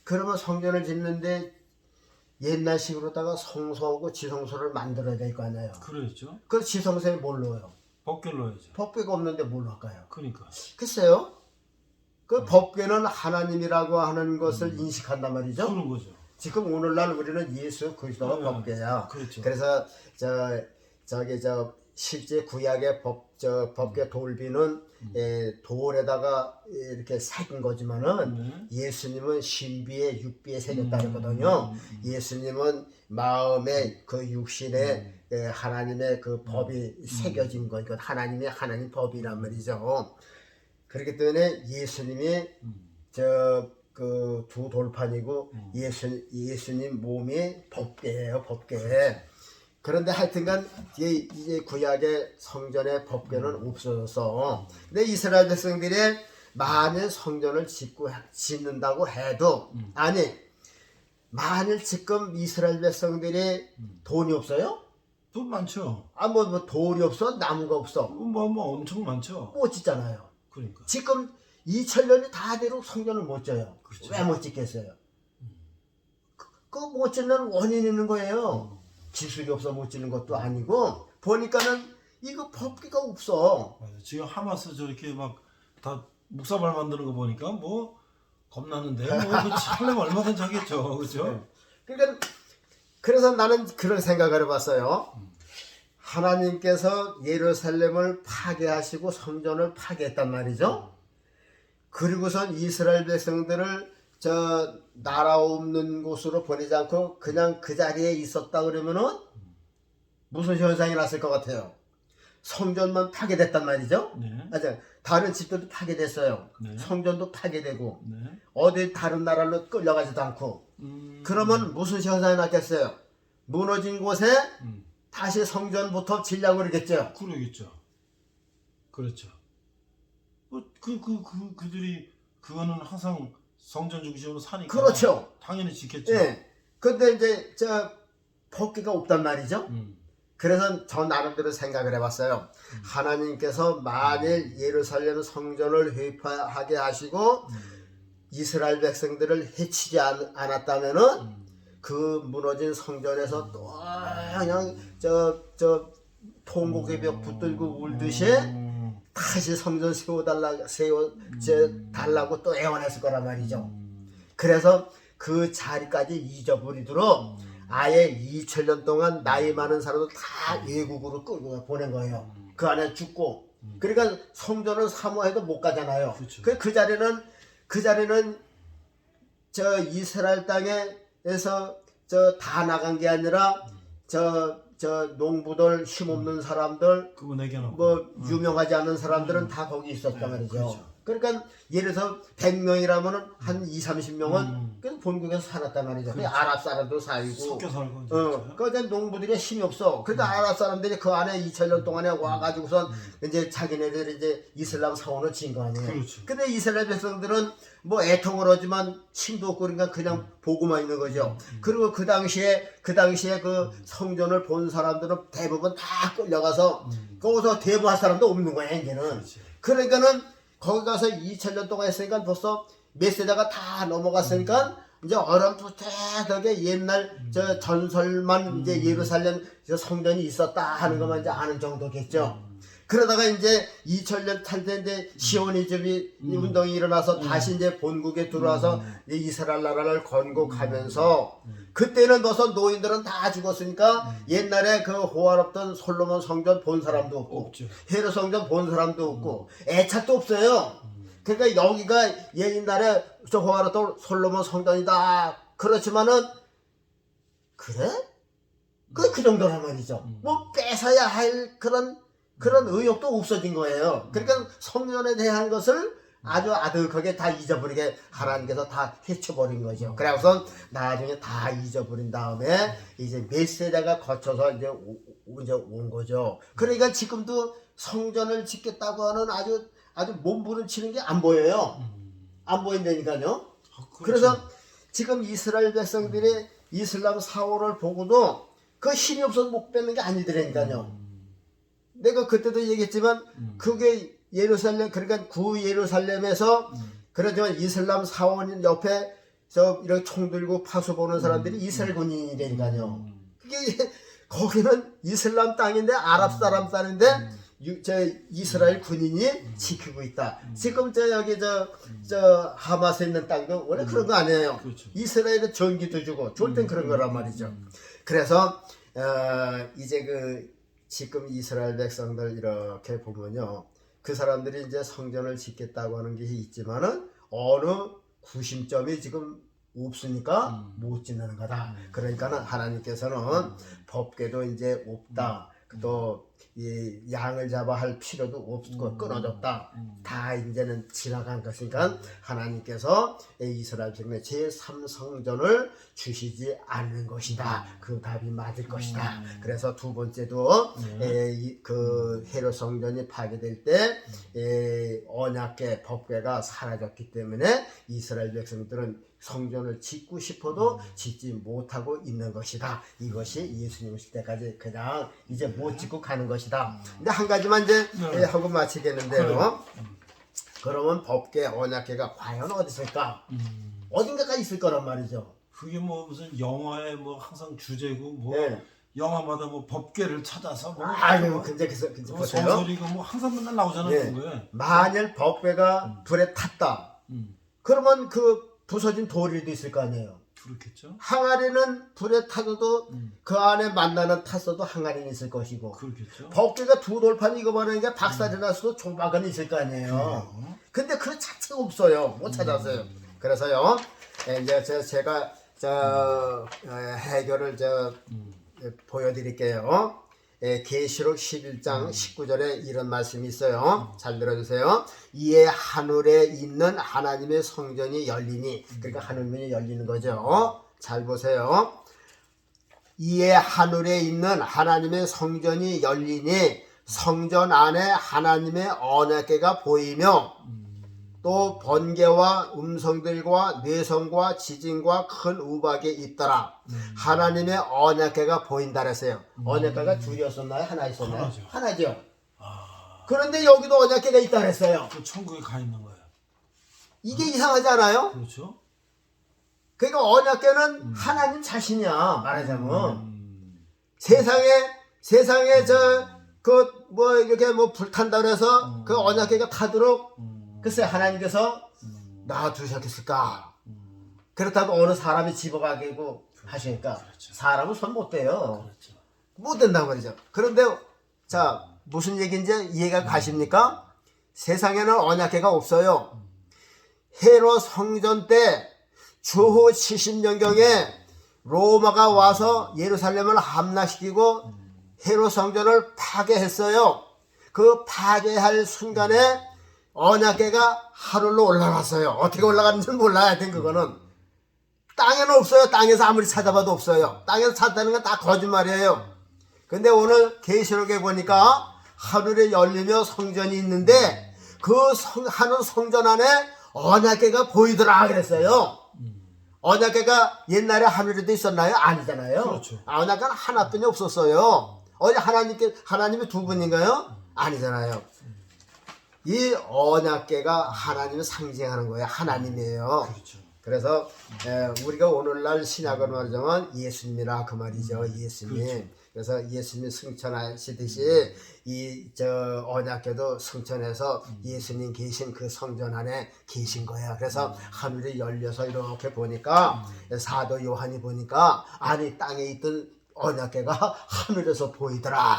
그러면 성전을 짓는데 옛날식으로다가 성소하고 지성소를 만들어야 될 거 아니에요. 그렇죠. 그 지성소에 뭘 넣어요? 법궤를 넣어야죠. 법궤가 없는데 뭘 넣을까요? 그러니까. 글쎄요. 그 법궤는 하나님이라고 하는 것을 인식한단 말이죠. 그런 거죠. 지금 오늘날 우리는 예수 그리스도가 법궤야. 그렇죠. 그래서 저기 실제 구약의 법궤 돌비는 돌에다가 이렇게 새긴 거지만은 예수님은 신비의 육비에 새겼다 그러거든요. 예수님은 마음에 그 육신에 하나님의 그 법이 새겨진 거니까 하나님의 하나님 법이란 말이죠. 그렇기 때문에 예수님이 그 두 돌판이고 예수님 몸이 법궤예요, 법궤. 그런데 하여튼간 이제 구약의 성전의 법궤는 없어졌어. 근데 이스라엘 백성들이 만일 성전을 짓는다고 해도 아니 만일 지금 이스라엘 백성들이 돈이 없어요? 돈 많죠. 뭐 돌이 없어? 나무가 없어? 뭐 엄청 많죠. 못 짓잖아요. 그러니까. 지금 2000년이 다 되도록 성전을 못 져요. 그렇죠. 왜 못 짓겠어요? 그 못 짓는 원인이 있는 거예요. 기술이 없어 못 짓는 것도 아니고 보니까는 이거 법기가 없어. 맞아요. 지금 하마스 저렇게 막 다 묵사발 만드는 거 보니까 뭐 겁나는데 뭐 하려면 얼마든지 하겠죠. 그렇죠? 그러니까 그래서 나는 그런 생각을 해봤어요. 하나님께서 예루살렘을 파괴하시고 성전을 파괴했단 말이죠. 그리고선 이스라엘 백성들을 나라 없는 곳으로 보내지 않고 그냥 그 자리에 있었다 그러면은 무슨 현상이 났을 것 같아요? 성전만 파괴됐단 말이죠. 네. 다른 집들도 파괴됐어요. 네. 성전도 파괴되고 네. 어디 다른 나라로 끌려가지도 않고 그러면 무슨 현상이 났겠어요? 무너진 곳에 다시 성전부터 지려고 그러겠죠. 그러겠죠. 그렇죠. 그들이 그거는 항상 성전 중심으로 사니까. 그렇죠. 당연히 지켰죠. 예. 근데 이제 법궤가 없단 말이죠. 그래서 저 나름대로 생각을 해봤어요. 하나님께서 만일 예루살렘 성전을 회파하게 하시고 이스라엘 백성들을 해치지 않았다면은 그 무너진 성전에서 또 그냥 통곡의 벽 붙들고 울듯이 다시 성전 세워달라고 또 애원했을 거란 말이죠. 그래서 그 자리까지 잊어버리도록 아예 2000년 동안 나이 많은 사람들 다 외국으로 끌고 보낸 거예요. 그 안에 죽고. 그러니까 성전을 사모해도 못 가잖아요. 그렇죠. 그 자리는 이스라엘 땅에서 다 나간 게 아니라 농부들 힘없는 사람들 그분에게는 뭐 유명하지 않은 사람들은 다 거기 있었단 말이죠. 그렇죠. 그러니까 예를 들어서 100명이라면 한 20-30명은 그 본국에서 살았단 말이죠. 그렇죠. 아랍 사람도 살고 섞여 살고 그러니까 농부들이 힘이 없어. 그러니까 아랍 사람들이 그 안에 2000년 동안에 와가지고선 이제 자기네들이 이제 이슬람 사원을 진 거 아니에요. 그렇죠. 근데 이스라엘 백성들은 뭐 애통을 하지만 힘도 없고 그러니까 그냥 보고만 있는 거죠. 그리고 그 당시에 그 성전을 본 사람들은 대부분 다 끌려가서 거기서 대부할 사람도 없는 거야 이제는. 그렇지. 그러니까는 거기 가서 2000년 동안 했으니까 벌써 몇 세대가 다 넘어갔으니까 이제 어렴풋하게 옛날 전설만 이제 예루살렘 성전이 있었다 하는 것만 이제 아는 정도겠죠. 그러다가 이제 2000년 탈 때 이제 시오니즘이 운동이 일어나서 다시 이제 본국에 들어와서 이스라엘 나라를 건국하면서 그때는 벌써 노인들은 다 죽었으니까 옛날에 그 호화롭던 솔로몬 성전 본 사람도 없고 헤롯 성전 본 사람도 없고 애착도 없어요. 그러니까 여기가 옛날에 저 호화롭던 솔로몬 성전이다. 그렇지만은 그래? 그 정도란 말이죠. 뭐 뺏어야 할 그런 의욕도 없어진 거예요. 그러니까 성전에 대한 것을 아주 아득하게 다 잊어버리게 하나님께서 다 해쳐버린 거죠. 그래서 나중에 다 잊어버린 다음에 이제 몇 세대가 거쳐서 이제 온 거죠. 그러니까 지금도 성전을 짓겠다고 하는 아주 몸부림치는 게 안 보여요. 안 보인다니까요. 그래서 지금 이스라엘 백성들이 이슬람 사원을 보고도 그 힘이 없어서 못 뺏는 게 아니더라니까요. 내가 그때도 얘기했지만 그게 예루살렘, 그러니까 구 예루살렘에서 그러지만 이슬람 사원 옆에 이렇게 총 들고 파수 보는 사람들이 이스라엘 군인이라니까요. 그게 거기는 이슬람 땅인데 아랍 사람 땅인데 이스라엘 군인이 지키고 있다. 지금 여기 하마스에 있는 땅도 원래 그런 거 아니에요. 그렇죠. 이스라엘은 전기도 주고 좋을 땐 그런 거란 말이죠. 그래서 이제 지금 이스라엘 백성들 이렇게 보면요, 그 사람들이 이제 성전을 짓겠다고 하는 게 있지만은 어느 구심점이 지금 없으니까 못 짓는 거다. 그러니까는 하나님께서는 법궤도 이제 없다. 또 이 양을 잡아 할 필요도 없고 끊어졌다. 다 이제는 지나간 것이니까 하나님께서 이스라엘 백성의 제3성전을 주시지 않는 것이다. 그 답이 맞을 것이다. 그래서 두 번째도 그 헤롯 성전이 파괴될 때 언약궤 법궤가 사라졌기 때문에 이스라엘 백성들은 성전을 짓고 싶어도 짓지 못하고 있는 것이다. 이것이 예수님 오실 때까지 그냥 이제 못 짓고 가는 것이다. 근데 한 가지만 이제 하고 마치겠는데요. 그러면 법궤 언약궤가 과연 어디 있을까? 어딘가가 있을 거란 말이죠. 그게 뭐 무슨 영화에 뭐 항상 주제고 뭐 네. 영화마다 뭐 법궤를 찾아서 뭐 아유, 근데 보세요. 소설이고 뭐 항상 맨날 나오잖아요. 그거에. 만일 법궤가 불에 탔다. 그러면 그 부서진 돌일도 있을 거 아니에요. 그렇겠죠. 항아리는 불에 타도 그 안에 만나는 탔어도 항아리는 있을 것이고. 그렇겠죠. 법궤가 두 돌판 이거 보는 게 박살이 났어도 조각은 있을 거 아니에요. 근데 그 자체가 없어요. 못 찾았어요. 그래서요, 이제 제가 해결을 보여드릴게요. 계시록 11장 19절에 이런 말씀이 있어요. 잘 들어주세요. 이에 하늘에 있는 하나님의 성전이 열리니, 그러니까 하늘문이 열리는 거죠. 잘 보세요. 이에 하늘에 있는 하나님의 성전이 열리니 성전 안에 하나님의 언약궤가 보이며 또 번개와 음성들과 뇌성과 지진과 큰 우박이 있더라. 하나님의 언약궤가 보인다 그랬어요. 언약궤가 둘이었었나요? 하나 있었나요? 하나죠. 그런데 여기도 언약궤가 있다 그랬어요. 그 천국에 가 있는 거예요. 이게 이상하지 않아요? 그렇죠. 그러니까 언약궤는 하나님 자신이야, 말하자면. 세상에 이렇게 불탄다 그래서 그 언약궤가 타도록 글쎄 하나님께서 놔두셨겠을까? 그렇다고 어느 사람이 집어가기고 하시니까 사람은 손 못 대요. 못 된단 말이죠. 그런데 자, 무슨 얘기인지 이해가 가십니까? 세상에는 언약궤가 없어요. 헤롯 성전 때 주후 70년경에 로마가 와서 예루살렘을 함락시키고 헤롯 성전을 파괴했어요. 그 파괴할 순간에 언약궤가 하늘로 올라갔어요. 어떻게 올라갔는지는 몰라요. 하여튼 그거는 땅에는 없어요. 땅에서 아무리 찾아봐도 없어요. 땅에서 찾다는 건 다 거짓말이에요. 근데 오늘 계시록에 보니까 하늘에 열리며 성전이 있는데 그 하늘 성전 안에 언약궤가 보이더라 그랬어요. 언약궤가 옛날에 하늘에도 있었나요? 아니잖아요. 그렇죠. 언약궤는 하나뿐이 없었어요. 어제 하나님이 두 분인가요? 아니잖아요. 이 언약궤가 하나님을 상징하는 거예요. 하나님이에요. 그렇죠. 그래서 우리가 오늘날 신약을 말하자면 예수님이라 그 말이죠. 예수님. 그렇죠. 그래서 예수님이 승천하시듯이 이 언약궤도 승천해서 예수님 계신 그 성전 안에 계신 거예요. 그래서 하늘이 열려서 이렇게 보니까 사도 요한이 보니까 안에 땅에 있던 언약궤가 하늘에서 보이더라.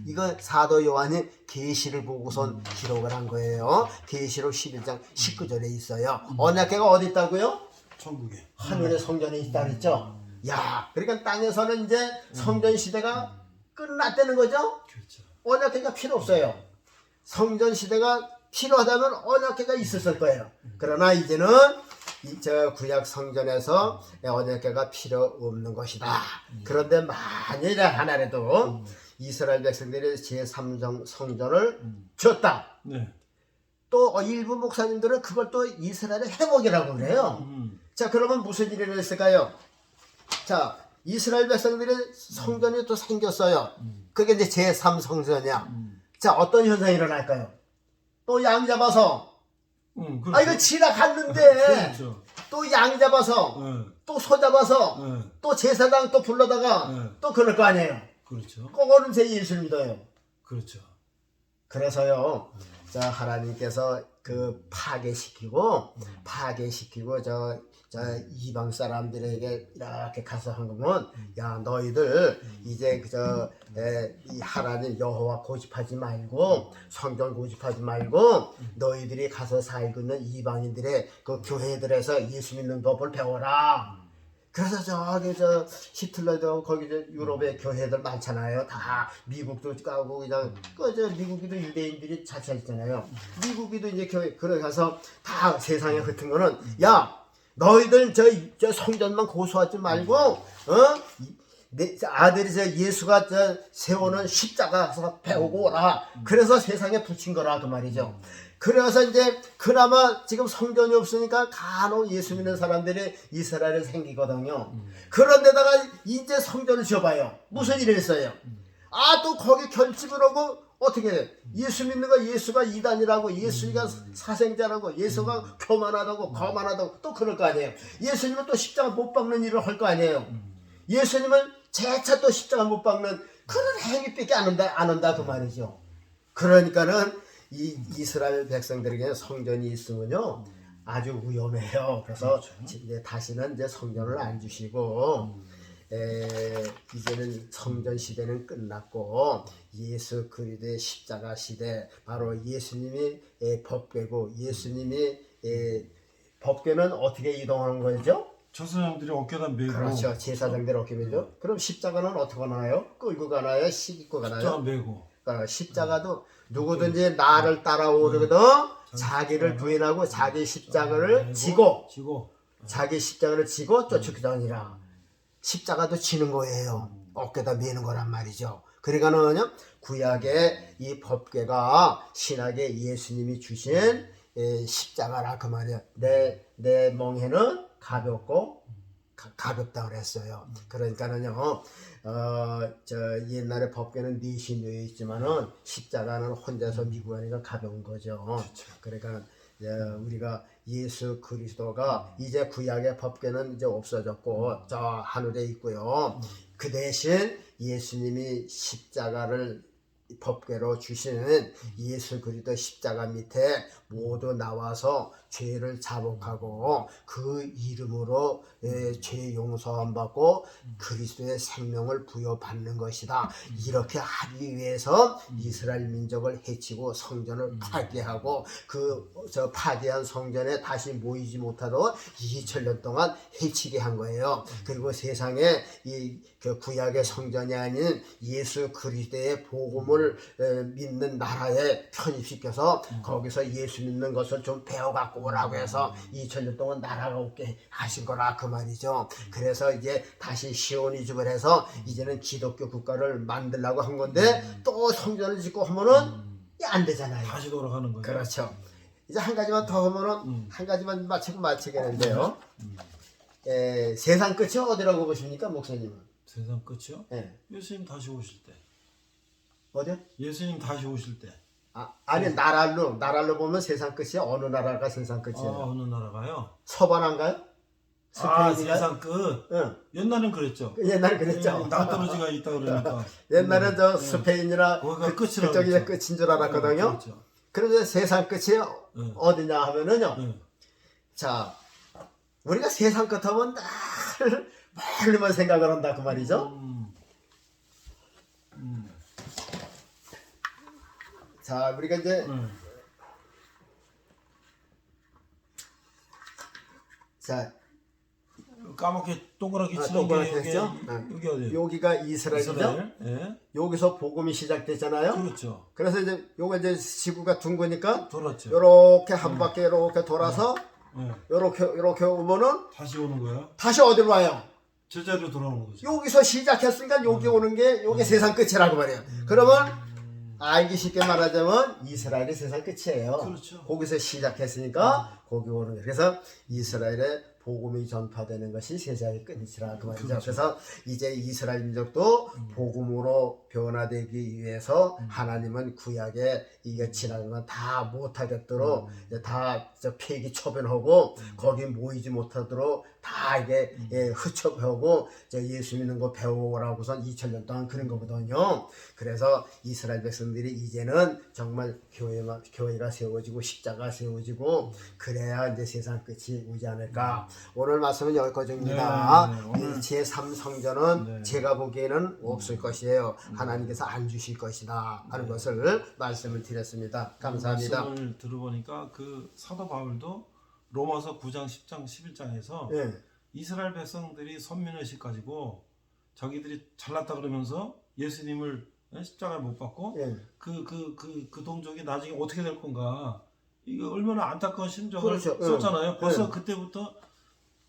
이거 사도 요한이 계시를 보고선 기록을 한 거예요. 계시록 11장 19절에 있어요. 언약궤가 어디 있다고요? 천국에. 하늘의 성전에 있다 그랬죠. 야, 그러니까 땅에서는 이제 성전 시대가 끝났다는 거죠. 그렇죠. 언약궤가 필요 없어요. 성전 시대가 필요하다면 언약궤가 있었을 거예요. 그러나 이제는 저 구약 성전에서 언약궤가 필요 없는 것이다. 그런데 만일에 하나라도 이스라엘 백성들이 제3 성전을 줬다. 네. 또 일부 목사님들은 그걸 또 이스라엘의 회복이라고 그래요. 자, 그러면 무슨 일이 있을까요? 자, 이스라엘 백성들의 성전이 또 생겼어요. 그게 이제 제3 성전이야. 자, 어떤 현상이 일어날까요? 또 양 잡아서 그렇죠. 아, 이거 지나갔는데 그렇죠. 또 양 잡아서 네. 또 소 잡아서 네. 또 제사장 또 불러다가 네. 또 그럴 거 아니에요. 그렇죠. 그거는 제 예수를 믿어요. 그렇죠. 그래서요, 자, 하나님께서 그 파괴시키고 저 이방 사람들에게 이렇게 가서 한 거면, 야, 너희들 이제 이 하나님 여호와 고집하지 말고 성전 고집하지 말고 너희들이 가서 살고 있는 이방인들의 그 교회들에서 예수 믿는 법을 배워라. 그래서 저 히틀러도 거기 유럽의 교회들 많잖아요. 다 미국도 가고 그냥 미국이도 유대인들이 자체있잖아요. 미국이도 이제 교회 그래 가서 다 세상에 흩은 거는 야, 너희들 저 성전만 고수하지 말고 내 아들이 예수가 세우는 십자가에서 배우고 오라. 그래서 세상에 붙인 거라 그 말이죠. 그래서 이제 그나마 지금 성전이 없으니까 간혹 예수 믿는 사람들이 이스라엘에 생기거든요. 그런데다가 이제 성전을 지어봐요. 무슨 일이 있어요? 아, 또 거기 결집을 하고 어떻게 해? 예수 믿는 거 예수가 이단이라고, 예수가 사생자라고, 예수가 교만하다고, 거만하다고 또 그럴 거 아니에요. 예수님은 또 십자가 못 박는 일을 할 거 아니에요. 예수님은 재차 또 십자가 못 박는 그런 행위밖에 안 한다 그 말이죠. 그러니까는 이 이스라엘 백성들에게 성전이 있으면요 아주 위험해요. 그래서 이제 다시는 이제 성전을 안 주시고 이제는 성전 시대는 끝났고 예수 그리스도의 십자가 시대, 바로 예수님이 법궤고, 예수님이 법궤는 어떻게 이동하는 거죠? 조선왕들이 어깨다 메고. 그렇죠. 제사장들 어깨 메죠. 그럼 십자가는 어떻게 가나요? 끌고 가나요? 싣고 가나요? 십자가 메고. 십자가도 누구든지 나를 따라오거든 자기를 부인하고 자기 십자가를 지고 자기 십자가를 지고 쫓아다니라. 십자가도 지는 거예요. 어깨다 메는 거란 말이죠. 그러니까는 구약의 이 법궤가 신약의 예수님이 주신 십자가라 그 말이야. 내 멍에는 가볍고 가볍다 그랬어요. 그러니까는요, 저 옛날에 법궤는 넷이 놓여 있지만은 십자가는 혼자서 미고 하니까 가벼운 거죠. 그러니까 우리가 예수 그리스도가 이제 구약의 법궤는 이제 없어졌고 저 하늘에 있고요. 그 대신 예수님이 십자가를 법궤로 주시는 예수 그리스도 십자가 밑에 모두 나와서 죄를 자복하고 그 이름으로 죄 용서함 받고 그리스도의 생명을 부여받는 것이다. 이렇게 하기 위해서 이스라엘 민족을 해치고 성전을 파괴하고 저 파괴한 성전에 다시 모이지 못하도록 2000년 동안 해치게 한 거예요. 그리고 세상에 그 구약의 성전이 아닌 예수 그리스도의 복음을 믿는 나라에 편입시켜서 거기서 예수 믿는 것을 좀 배워갖고 오라고 해서 2000년 동안 나라가 없게 하신 거라 그 말이죠. 그래서 이제 다시 시온이집을 해서 이제는 기독교 국가를 만들려고 한 건데 또 성전을 짓고 하면은 안 되잖아요. 다시 돌아가는 거죠. 그렇죠. 이제 한 가지만 더 하면은 한 가지만 마치겠는데요. 세상 끝이 어디라고 보십니까, 목사님은? 세상 끝이요? 네. 예수님 다시 오실 때. 어디요? 예수님 다시 오실 때. 아니 나라로 보면 세상 끝이 어느 나라가 세상 끝이에요? 어느 나라가요? 서바나인가요? 스페인인가요? 세상 끝. 응. 옛날엔 그랬죠. 옛날에 그랬죠. 낭떠러지가 있다 그러니까. 옛날에 저 스페인이나 거기가 끝이라고 그쪽이 그랬죠. 끝인 줄 알았거든요. 그렇죠. 그런데 세상 끝이 어디냐 하면은요. 자, 우리가 세상 끝 하면 날 멀리만 생각을 한다 그 말이죠. 자, 우리가 이제 자, 까맣게 동그랗게 치는 동그랗게 게 여기, 했죠? 여기 어디? 여기가 이스라엘이죠. 이스라엘? 예. 여기서 복음이 시작됐잖아요. 그렇죠. 그래서 이제 요거 이제 지구가 둥그니까 돌았죠. 요렇게 한 바퀴 요렇게 돌아서 예. 요렇게 오면은 다시 오는 거예요. 다시 어디로 와요? 제자리로 돌아오는 거죠. 여기서 시작했으니까 여기 오는 게 요게 세상 끝이라고 말이에요. 그러면 알기 쉽게 말하자면 이스라엘이 세상 끝이에요. 그렇죠. 거기서 시작했으니까 거기 오는 거예요. 그래서 이스라엘의 복음이 전파되는 것이 세상의 끝이라 그 말이죠. 그렇죠. 그래서 이제 이스라엘 민족도 복음으로 변화되기 위해서 하나님은 구약에 이게 지나간 건 다 못하겠도록 이제 다 폐기 처분하고 거기 모이지 못하도록 다 이게 흡첩하고 예수 믿는 거 배워오라고선 2000년 동안 그런 거거든요. 그래서 이스라엘 백성들이 이제는 정말 교회가 세워지고 십자가 세워지고 그래야 이제 세상 끝이 오지 않을까. 오늘 말씀은 여기까지입니다. 네, 오늘 제3성전은 네. 제가 보기에는 없을 것이에요. 하나님께서 안 주실 것이다 하는 것을 말씀을 드렸습니다. 감사합니다. 말씀을 들어보니까 그 사도 바울도 로마서 9장, 10장, 11장에서 예. 이스라엘 백성들이 선민의식 가지고 자기들이 잘났다 그러면서 예수님을 십자가에 못 박고 예. 그 동족이 나중에 어떻게 될 건가 이거 얼마나 안타까운 심정을 그렇죠. 썼잖아요. 벌써 예. 그때부터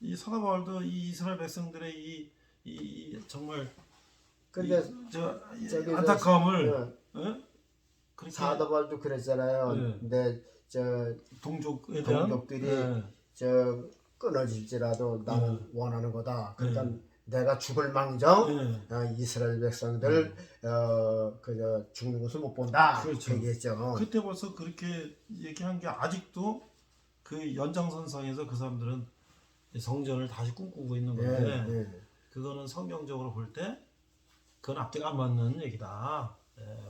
이 사도 바울도 이 이스라엘 백성들의 이 정말 근데 저기 안타까움을 예. 예? 그렇게 사도바울도 그랬잖아요. 예. 근데 동족에 대한 동족들이 예. 끊어질지라도 나는 원하는 거다. 그러니까 네. 내가 죽을 망정 예. 이스라엘 백성들 죽는 것을 못 본다. 그렇죠. 얘기했죠. 그때 벌써 그렇게 얘기한 게 아직도 그 연장선상에서 그 사람들은 성전을 다시 꿈꾸고 있는 건데 예. 그거는 성경적으로 볼 때 그건 앞뒤가 안 맞는 얘기다.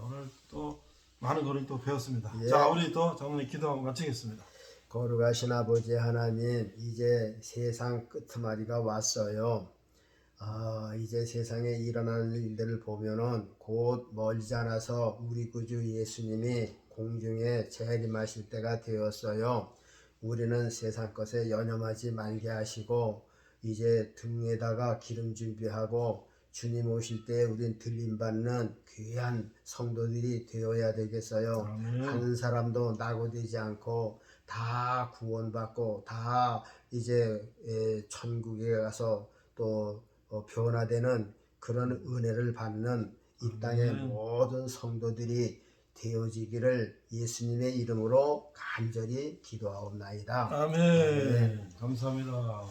오늘 또 많은 거를 또 배웠습니다. 예. 자, 우리 또 장로님 기도하고 마치겠습니다. 거룩하신 아버지 하나님, 이제 세상 끄트마리가 왔어요. 이제 세상에 일어나는 일들을 보면은 곧 멀지 않아서 우리 구주 예수님이 공중에 재림하실 때가 되었어요. 우리는 세상 것에 연연하지 말게 하시고 이제 등에다가 기름 준비하고 주님 오실 때 우린 들림받는 귀한 성도들이 되어야 되겠어요. 아멘. 한 사람도 낙오되지 않고 다 구원받고 다 이제 천국에 가서 또 변화되는 그런 은혜를 받는 이 땅의 모든 성도들이 되어지기를 예수님의 이름으로 간절히 기도하옵나이다. 아멘. 감사합니다.